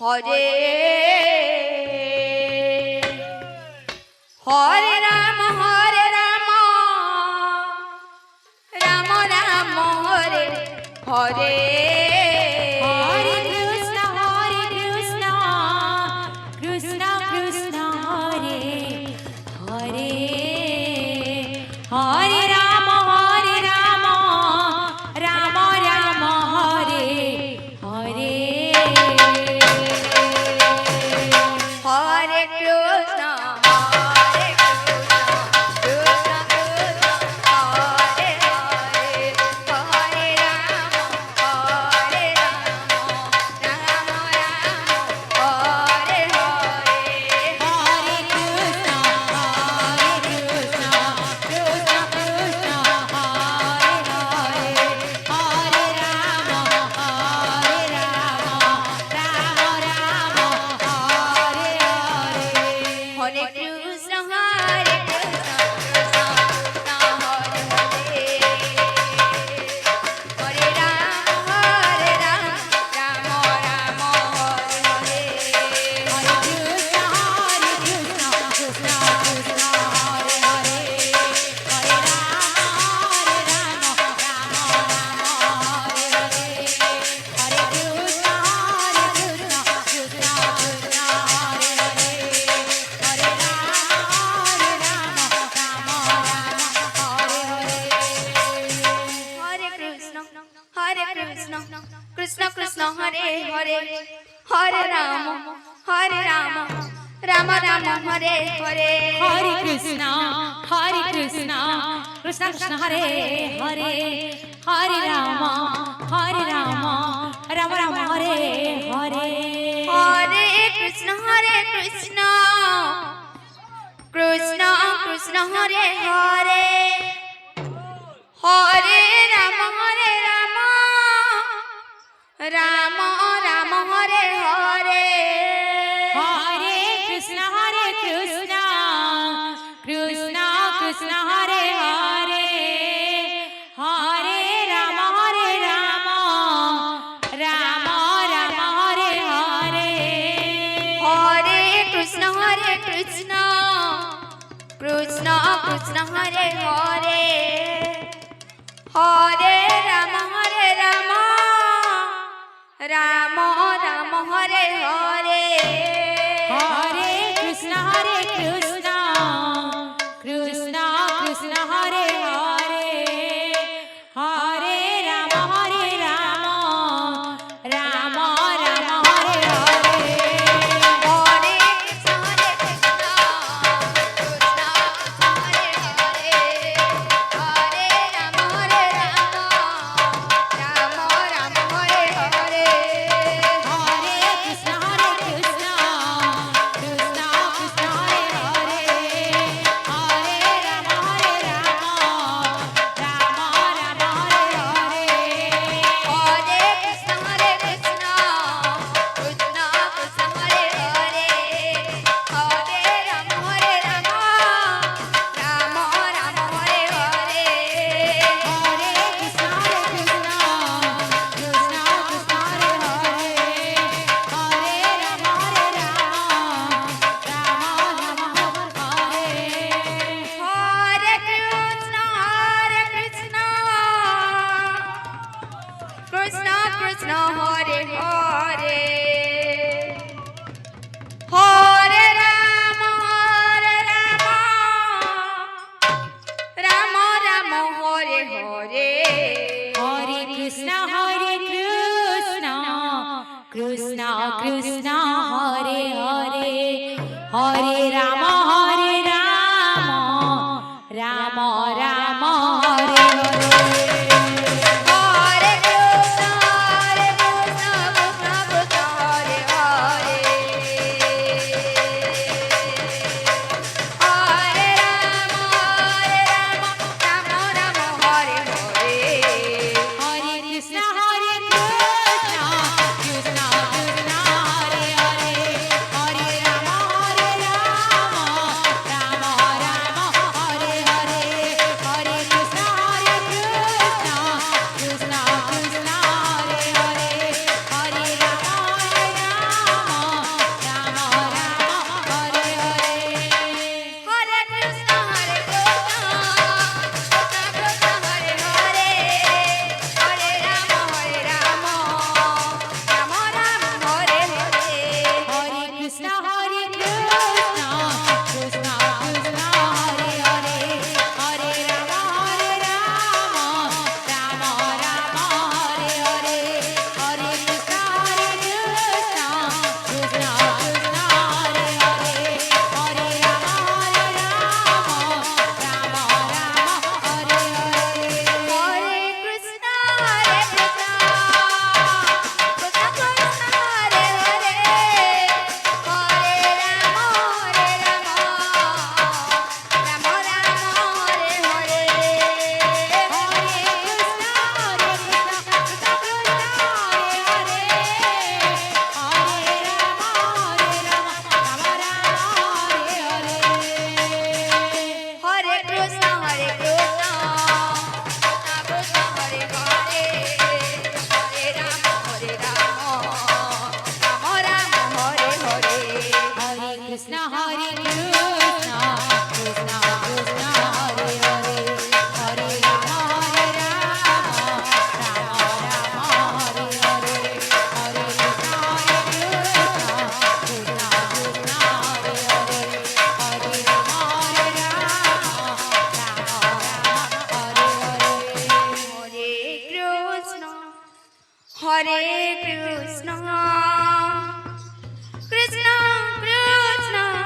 Hare Hare Ram Ram Ram Hare Hare Hare Krishna Krishna Krishna Hare Hare Hare Ram Ram Ram Hare Hare Hare Krishna Krishna Krishna Hare Hare Hare Ram Ram Ram Hare Hare Hare Krishna Krishna Krishna Hare Hare Hare Ram Ram Hare Hare Hare Krishna Hare Krishna Krishna Hare Hare Hare Ram Ram Ram Hare Hare Hare Krishna Krishna Krishna Hare Hare Hare Ram Ram Hare Hare Hare Krishna Krishna Krishna Hare Hare Hare Ram Ram Krishna Krishna Hare Hare Hare Ram Ram Ram Hare Hare Hare Krishna Krishna Krishna Hare Hare Hare Ram Ram Ram Hare Hare Hare Krishna Krishna Krishna Hare Hare Hare Ram Ram Ram Hare Hare Hare Krishna Krishna Krishna Hare Hare Hare Ram Ram Hare Hare Hare Krishna Krishna Krishna Hare Hare Hare Ram Ram Ram Hare Hare Hare Krishna Krishna Krishna Hare Hare Hare Ram Ram Ram Hare Hare Hare Krishna Krishna Hare Hare Hare Ram Ram Ram Hare Hare Hare Krishna Krishna Krishna Hare Hare Hare Ram Ram Hare Hare Hare Krishna Krishna Krishna Hare Hare Hare Ram Ram Ram Hare Hare Hare Krishna Krishna Krishna Hare Hare Hare Ram Ram Hare Hare Krishna Krishna Krishna Hare Hare Hare Ram Ram Ram Hare Hare Hare Krishna Krishna Krishna Hare Hare Hare Ram Ram Ram Hare Hare Hare Krishna Krishna Krishna Hare Hare Hare Ram Ram Hare Hare Hare Krishna Krishna Krishna Hare Hare Hare Krishna Krishna